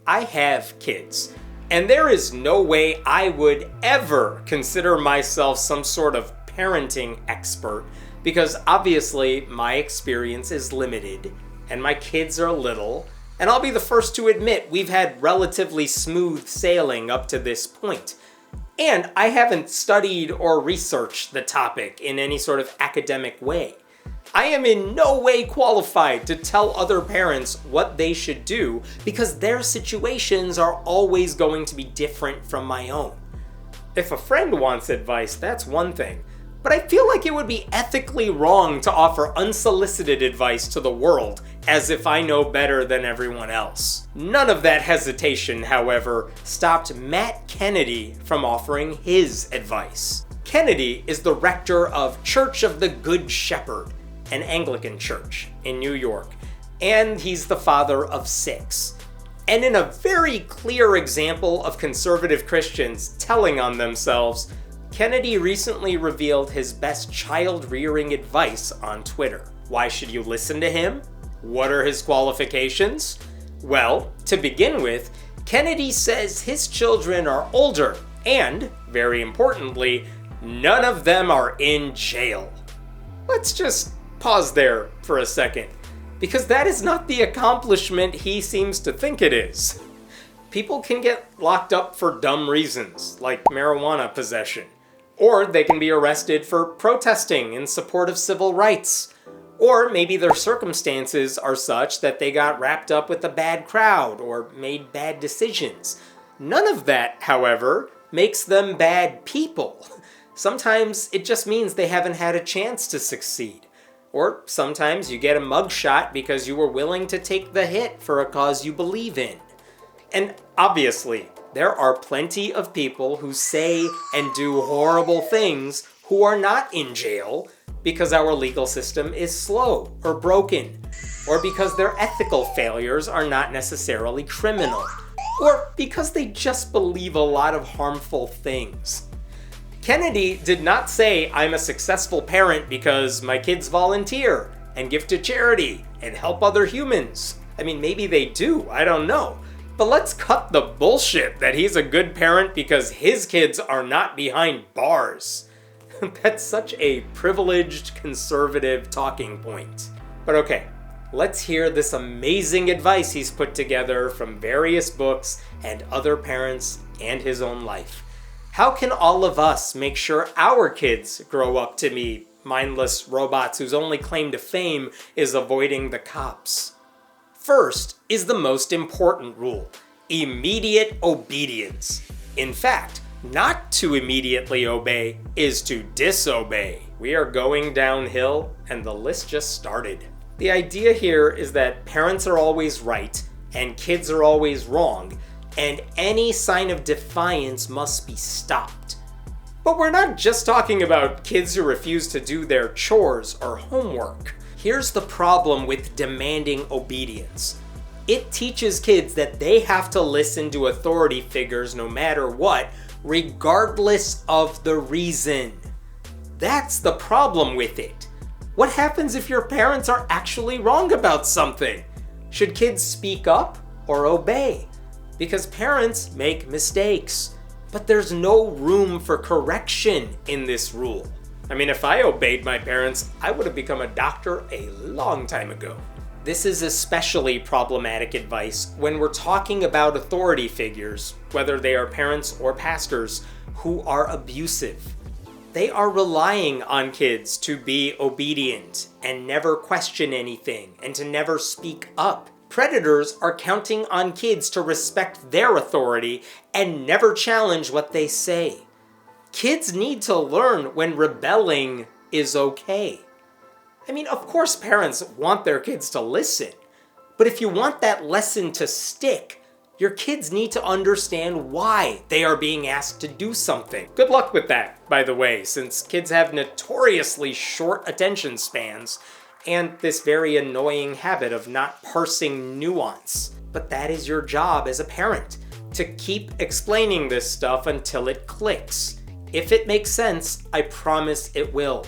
I have kids, and there is no way I would ever consider myself some sort of parenting expert, because obviously my experience is limited, and my kids are little, and I'll be the first to admit we've had relatively smooth sailing up to this point. And I haven't studied or researched the topic in any sort of academic way. I am in no way qualified to tell other parents what they should do because their situations are always going to be different from my own. If a friend wants advice, that's one thing, but I feel like it would be ethically wrong to offer unsolicited advice to the world as if I know better than everyone else. None of that hesitation, however, stopped Matt Kennedy from offering his advice. Kennedy is the rector of Church of the Good Shepherd, an Anglican church in New York, and he's the father of 6. And in a very clear example of conservative Christians telling on themselves, Kennedy recently revealed his best child-rearing advice on Twitter. Why should you listen to him? What are his qualifications? Well, to begin with, Kennedy says his children are older and, very importantly, none of them are in jail. Let's just pause there for a second, because that is not the accomplishment he seems to think it is. People can get locked up for dumb reasons, like marijuana possession, or they can be arrested for protesting in support of civil rights, or maybe their circumstances are such that they got wrapped up with a bad crowd or made bad decisions. None of that, however, makes them bad people. Sometimes it just means they haven't had a chance to succeed. Or sometimes you get a mugshot because you were willing to take the hit for a cause you believe in. And obviously, there are plenty of people who say and do horrible things who are not in jail because our legal system is slow or broken, or because their ethical failures are not necessarily criminal, or because they just believe a lot of harmful things. Kennedy did not say I'm a successful parent because my kids volunteer and give to charity and help other humans. I mean, maybe they do, I don't know. But let's cut the bullshit that he's a good parent because his kids are not behind bars. That's such a privileged conservative talking point. But okay, let's hear this amazing advice he's put together from various books and other parents and his own life. How can all of us make sure our kids grow up to be mindless robots whose only claim to fame is avoiding the cops? First is the most important rule: immediate obedience. In fact, not to immediately obey is to disobey. We are going downhill, and the list just started. The idea here is that parents are always right, and kids are always wrong, and any sign of defiance must be stopped. But we're not just talking about kids who refuse to do their chores or homework. Here's the problem with demanding obedience. It teaches kids that they have to listen to authority figures no matter what, regardless of the reason. That's the problem with it. What happens if your parents are actually wrong about something? Should kids speak up or obey? Because parents make mistakes, but there's no room for correction in this rule. I mean, if I obeyed my parents, I would have become a doctor a long time ago. This is especially problematic advice when we're talking about authority figures, whether they are parents or pastors, who are abusive. They are relying on kids to be obedient and never question anything and to never speak up. Predators are counting on kids to respect their authority and never challenge what they say. Kids need to learn when rebelling is okay. I mean, of course parents want their kids to listen, but if you want that lesson to stick, your kids need to understand why they are being asked to do something. Good luck with that, by the way, since kids have notoriously short attention spans and this very annoying habit of not parsing nuance. But that is your job as a parent, to keep explaining this stuff until it clicks. If it makes sense, I promise it will,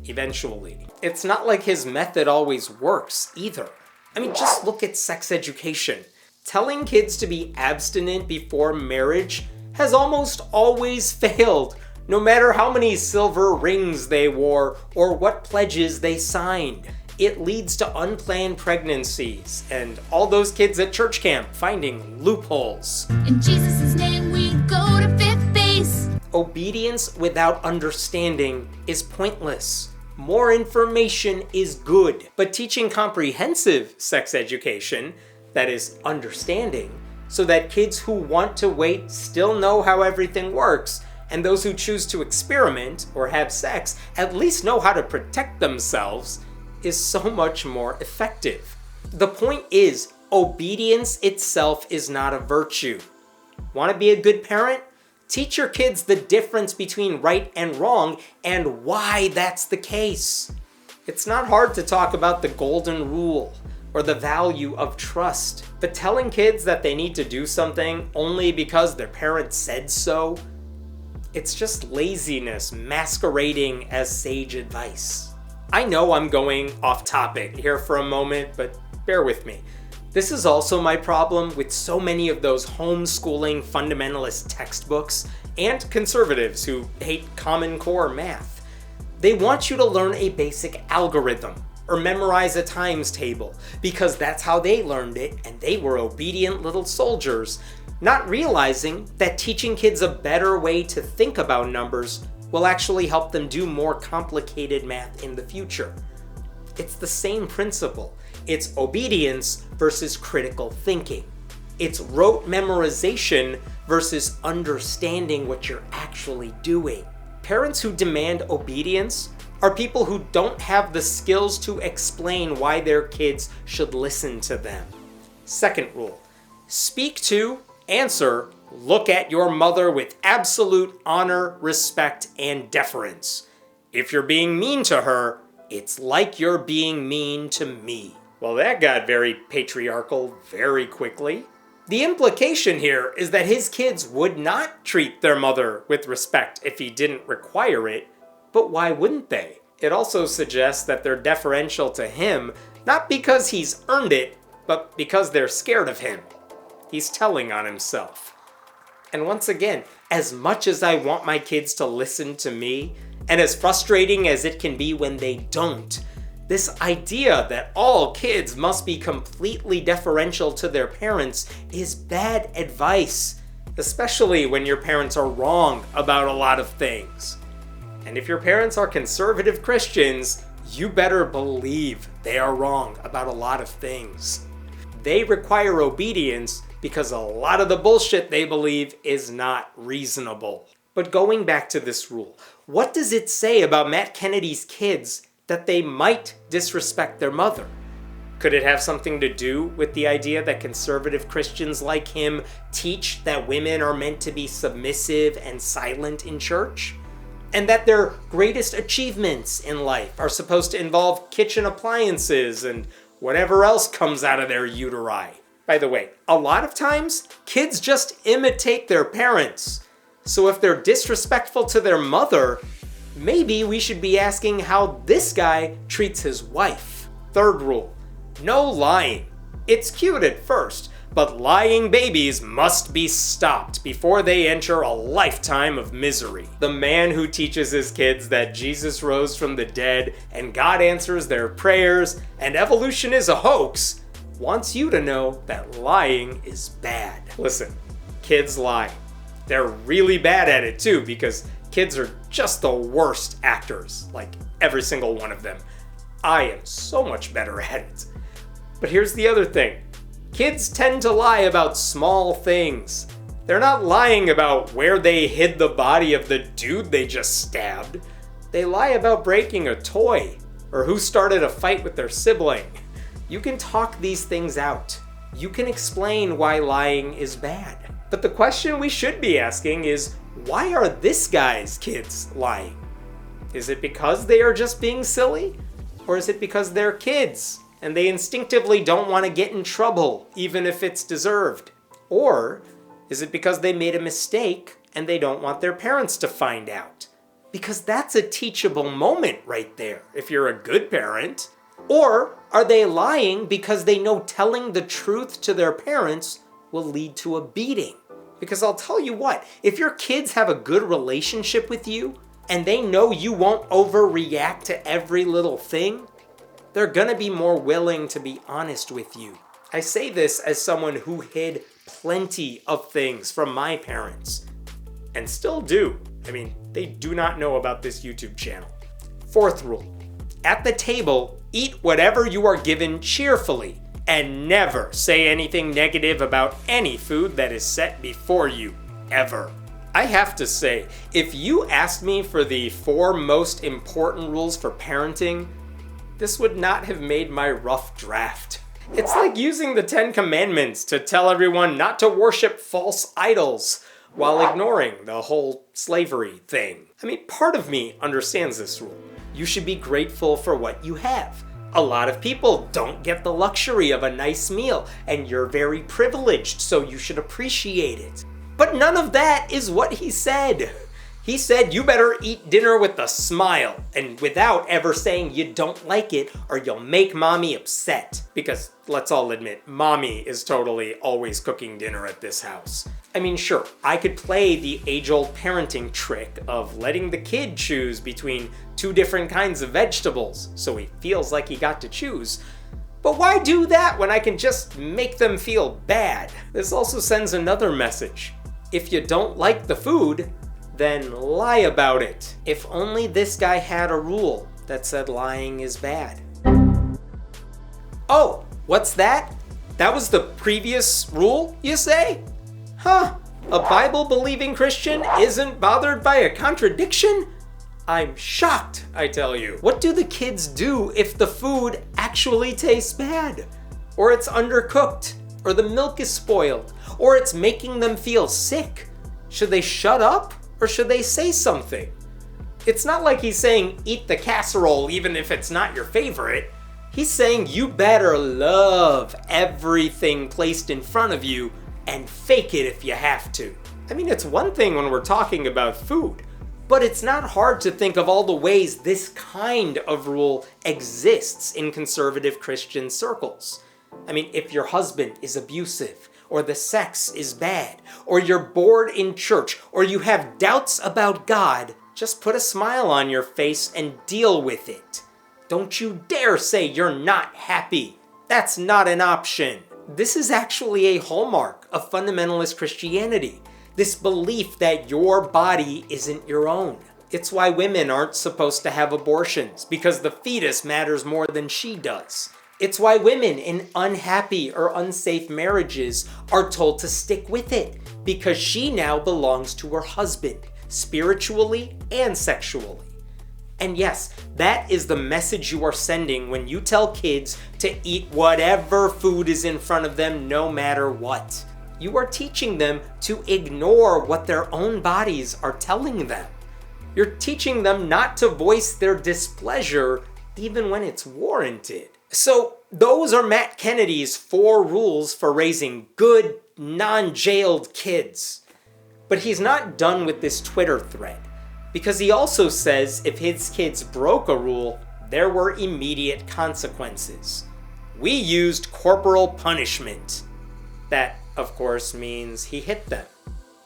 eventually. It's not like his method always works, either. I mean, just look at sex education. Telling kids to be abstinent before marriage has almost always failed, no matter how many silver rings they wore or what pledges they signed. It leads to unplanned pregnancies and all those kids at church camp finding loopholes. In Jesus' name we go to fifth base. Obedience without understanding is pointless. More information is good, but teaching comprehensive sex education, that is, understanding, so that kids who want to wait still know how everything works, and those who choose to experiment or have sex at least know how to protect themselves, is so much more effective. The point is, obedience itself is not a virtue. Want to be a good parent? Teach your kids the difference between right and wrong and why that's the case. It's not hard to talk about the golden rule or the value of trust, but telling kids that they need to do something only because their parents said so, it's just laziness masquerading as sage advice. I know I'm going off topic here for a moment, but bear with me. This is also my problem with so many of those homeschooling fundamentalist textbooks and conservatives who hate Common Core math. They want you to learn a basic algorithm or memorize a times table because that's how they learned it and they were obedient little soldiers, not realizing that teaching kids a better way to think about numbers will actually help them do more complicated math in the future. It's the same principle. It's obedience versus critical thinking. It's rote memorization versus understanding what you're actually doing. Parents who demand obedience are people who don't have the skills to explain why their kids should listen to them. Second rule, speak to, answer, look at your mother with absolute honor, respect, and deference. If you're being mean to her, it's like you're being mean to me. Well, that got very patriarchal very quickly. The implication here is that his kids would not treat their mother with respect if he didn't require it, but why wouldn't they? It also suggests that they're deferential to him, not because he's earned it, but because they're scared of him. He's telling on himself. And once again, as much as I want my kids to listen to me, and as frustrating as it can be when they don't, this idea that all kids must be completely deferential to their parents is bad advice, especially when your parents are wrong about a lot of things. And if your parents are conservative Christians, you better believe they are wrong about a lot of things. They require obedience because a lot of the bullshit they believe is not reasonable. But going back to this rule, what does it say about Matt Kennedy's kids that they might disrespect their mother? Could it have something to do with the idea that conservative Christians like him teach that women are meant to be submissive and silent in church? And that their greatest achievements in life are supposed to involve kitchen appliances and whatever else comes out of their uteri? By the way, a lot of times, kids just imitate their parents. So if they're disrespectful to their mother, maybe we should be asking how this guy treats his wife. Third rule, no lying. It's cute at first, but lying babies must be stopped before they enter a lifetime of misery. The man who teaches his kids that Jesus rose from the dead and God answers their prayers and evolution is a hoax wants you to know that lying is bad. Listen, kids lie. They're really bad at it too because kids are just the worst actors, like every single one of them. I am so much better at it. But here's the other thing. Kids tend to lie about small things. They're not lying about where they hid the body of the dude they just stabbed. They lie about breaking a toy or who started a fight with their sibling. You can talk these things out. You can explain why lying is bad. But the question we should be asking is, why are this guy's kids lying? Is it because they are just being silly? Or is it because they're kids and they instinctively don't want to get in trouble, even if it's deserved? Or is it because they made a mistake and they don't want their parents to find out? Because that's a teachable moment right there, if you're a good parent. Or Are they lying because they know telling the truth to their parents will lead to a beating? Because I'll tell you what, if your kids have a good relationship with you and they know you won't overreact to every little thing, they're gonna be more willing to be honest with you. I say this as someone who hid plenty of things from my parents, and still do. I mean, they do not know about this YouTube channel. Fourth rule, at the table, eat whatever you are given cheerfully, and never say anything negative about any food that is set before you, ever. I have to say, if you asked me for the 4 most important rules for parenting, this would not have made my rough draft. It's like using the 10 Commandments to tell everyone not to worship false idols while ignoring the whole slavery thing. I mean, part of me understands this rule. You should be grateful for what you have. A lot of people don't get the luxury of a nice meal, and you're very privileged, so you should appreciate it. But none of that is what he said. He said you better eat dinner with a smile, and without ever saying you don't like it or you'll make mommy upset. Because let's all admit, mommy is totally always cooking dinner at this house. I mean, sure, I could play the age-old parenting trick of letting the kid choose between 2 different kinds of vegetables, so he feels like he got to choose. But why do that when I can just make them feel bad? This also sends another message. If you don't like the food, then lie about it. If only this guy had a rule that said lying is bad. Oh, what's that? That was the previous rule, you say? Huh, a Bible-believing Christian isn't bothered by a contradiction? I'm shocked, I tell you. What do the kids do if the food actually tastes bad? Or it's undercooked? Or the milk is spoiled? Or it's making them feel sick? Should they shut up? Or should they say something? It's not like he's saying eat the casserole even if it's not your favorite. He's saying you better love everything placed in front of you and fake it if you have to. I mean, it's one thing when we're talking about food, but it's not hard to think of all the ways this kind of rule exists in conservative Christian circles. I mean, if your husband is abusive, or the sex is bad, or you're bored in church, or you have doubts about God, just put a smile on your face and deal with it. Don't you dare say you're not happy. That's not an option. This is actually a hallmark of fundamentalist Christianity. This belief that your body isn't your own. It's why women aren't supposed to have abortions, because the fetus matters more than she does. It's why women in unhappy or unsafe marriages are told to stick with it, because she now belongs to her husband, spiritually and sexually. And yes, that is the message you are sending when you tell kids to eat whatever food is in front of them, no matter what. You are teaching them to ignore what their own bodies are telling them. You're teaching them not to voice their displeasure even when it's warranted. So those are Matt Kennedy's 4 rules for raising good, non-jailed kids. But he's not done with this Twitter thread, because he also says if his kids broke a rule, there were immediate consequences. We used corporal punishment. That, of course, means he hit them,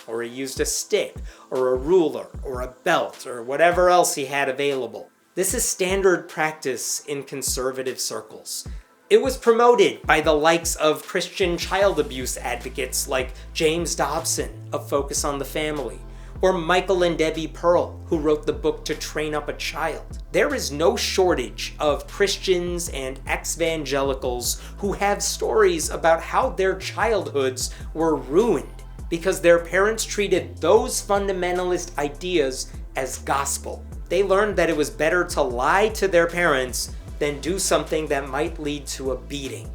or he used a stick, or a ruler, or a belt, or whatever else he had available. This is standard practice in conservative circles. It was promoted by the likes of Christian child abuse advocates like James Dobson of Focus on the Family, or Michael and Debbie Pearl, who wrote the book To Train Up a Child. There is no shortage of Christians and ex-evangelicals who have stories about how their childhoods were ruined because their parents treated those fundamentalist ideas as gospel. They learned that it was better to lie to their parents than do something that might lead to a beating.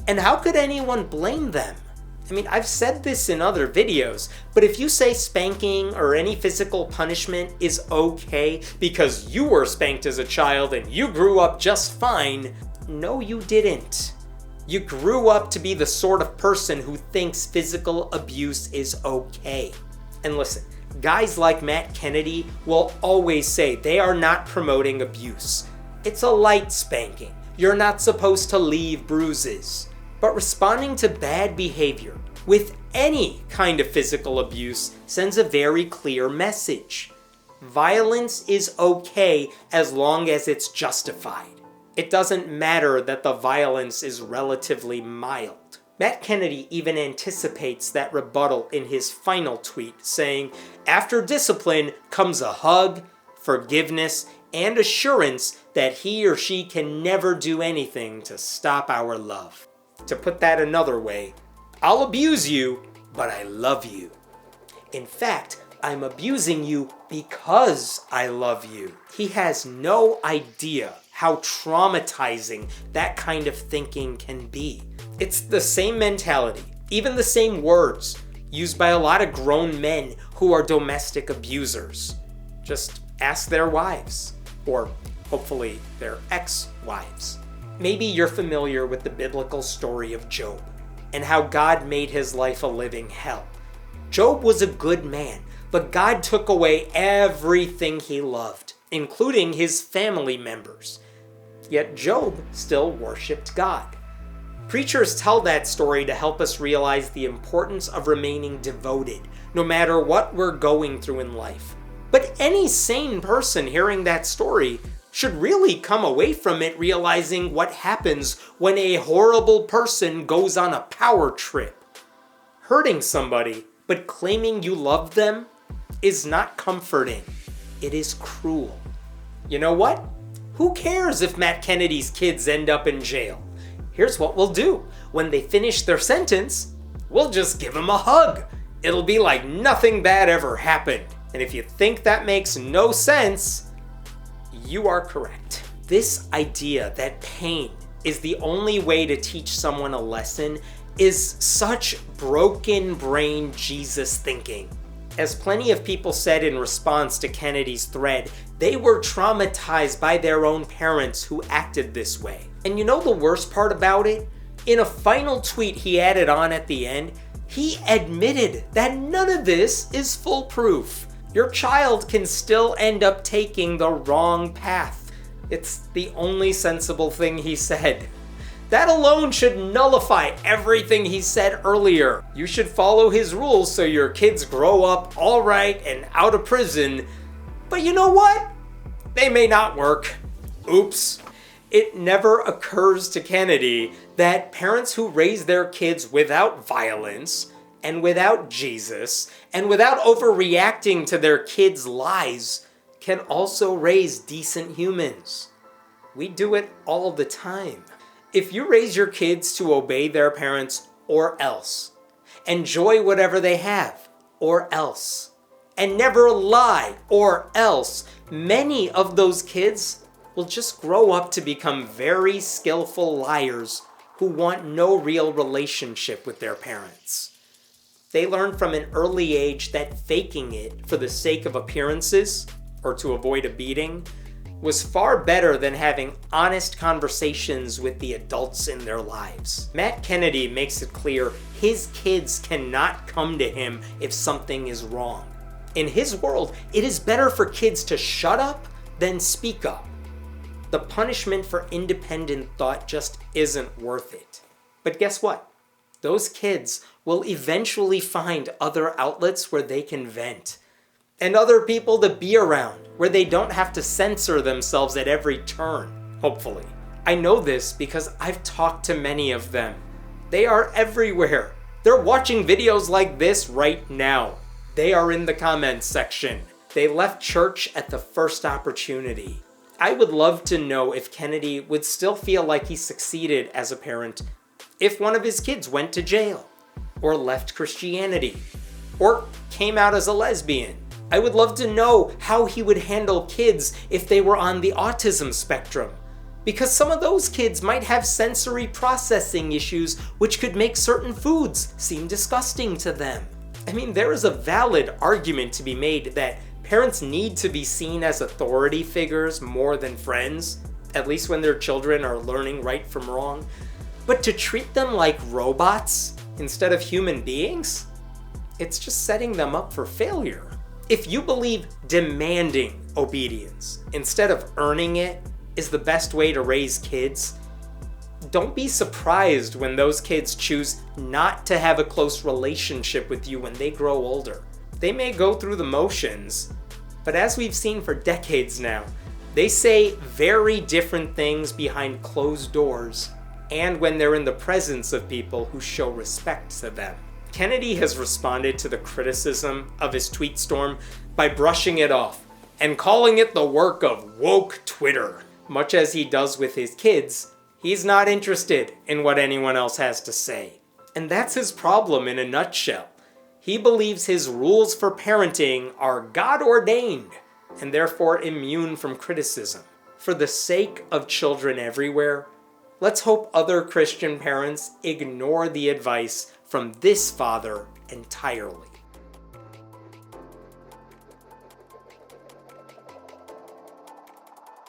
And how could anyone blame them? I mean, I've said this in other videos, but if you say spanking or any physical punishment is okay because you were spanked as a child and you grew up just fine, no, you didn't. You grew up to be the sort of person who thinks physical abuse is okay. And listen, guys like Matt Kennedy will always say they are not promoting abuse. It's a light spanking, You're not supposed to leave bruises. But responding to bad behavior with any kind of physical abuse sends a very clear message. Violence is okay as long as it's justified. It doesn't matter that the violence is relatively mild. Matt Kennedy even anticipates that rebuttal in his final tweet, saying, "After discipline comes a hug, forgiveness, and assurance that he or she can never do anything to stop our love." To put that another way, I'll abuse you, but I love you. In fact, I'm abusing you because I love you. He has no idea how traumatizing that kind of thinking can be. It's the same mentality, even the same words, used by a lot of grown men who are domestic abusers. Just ask their wives, or hopefully their ex-wives. Maybe you're familiar with the biblical story of Job and how God made his life a living hell. Job was a good man, but God took away everything he loved, including his family members. Yet Job still worshipped God. Preachers tell that story to help us realize the importance of remaining devoted, no matter what we're going through in life. But any sane person hearing that story should really come away from it realizing what happens when a horrible person goes on a power trip. Hurting somebody, but claiming you love them, is not comforting. It is cruel. You know what? Who cares if Matt Kennedy's kids end up in jail? Here's what we'll do. When they finish their sentence, we'll just give them a hug. It'll be like nothing bad ever happened. And if you think that makes no sense, you are correct. This idea that pain is the only way to teach someone a lesson is such broken brain Jesus thinking. As plenty of people said in response to Kennedy's thread, they were traumatized by their own parents who acted this way. And you know the worst part about it? In a final tweet he added on at the end, he admitted that none of this is foolproof. Your child can still end up taking the wrong path. It's the only sensible thing he said. That alone should nullify everything he said earlier. You should follow his rules so your kids grow up all right and out of prison. But you know what? They may not work. Oops. It never occurs to Kennedy that parents who raise their kids without violence and without Jesus and without overreacting to their kids' lies can also raise decent humans. We do it all the time. If you raise your kids to obey their parents or else, enjoy whatever they have or else, and never lie or else, many of those kids will just grow up to become very skillful liars who want no real relationship with their parents. They learn from an early age that faking it for the sake of appearances or to avoid a beating was far better than having honest conversations with the adults in their lives. Matt Kennedy makes it clear his kids cannot come to him if something is wrong. In his world, it is better for kids to shut up than speak up. The punishment for independent thought just isn't worth it. But guess what? Those kids will eventually find other outlets where they can vent. And other people to be around, where they don't have to censor themselves at every turn, hopefully. I know this because I've talked to many of them. They are everywhere. They're watching videos like this right now. They are in the comments section. They left church at the first opportunity. I would love to know if Kennedy would still feel like he succeeded as a parent if one of his kids went to jail, or left Christianity, or came out as a lesbian. I would love to know how he would handle kids if they were on the autism spectrum, because some of those kids might have sensory processing issues which could make certain foods seem disgusting to them. I mean, there is a valid argument to be made that parents need to be seen as authority figures more than friends, at least when their children are learning right from wrong. But to treat them like robots instead of human beings, it's just setting them up for failure. If you believe demanding obedience instead of earning it is the best way to raise kids, don't be surprised when those kids choose not to have a close relationship with you when they grow older. They may go through the motions, but as we've seen for decades now, they say very different things behind closed doors and when they're in the presence of people who show respect to them. Kennedy has responded to the criticism of his tweet storm by brushing it off and calling it the work of woke Twitter. Much as he does with his kids, he's not interested in what anyone else has to say. And that's his problem in a nutshell. He believes his rules for parenting are God-ordained and therefore immune from criticism. For the sake of children everywhere, let's hope other Christian parents ignore the advice from this father entirely.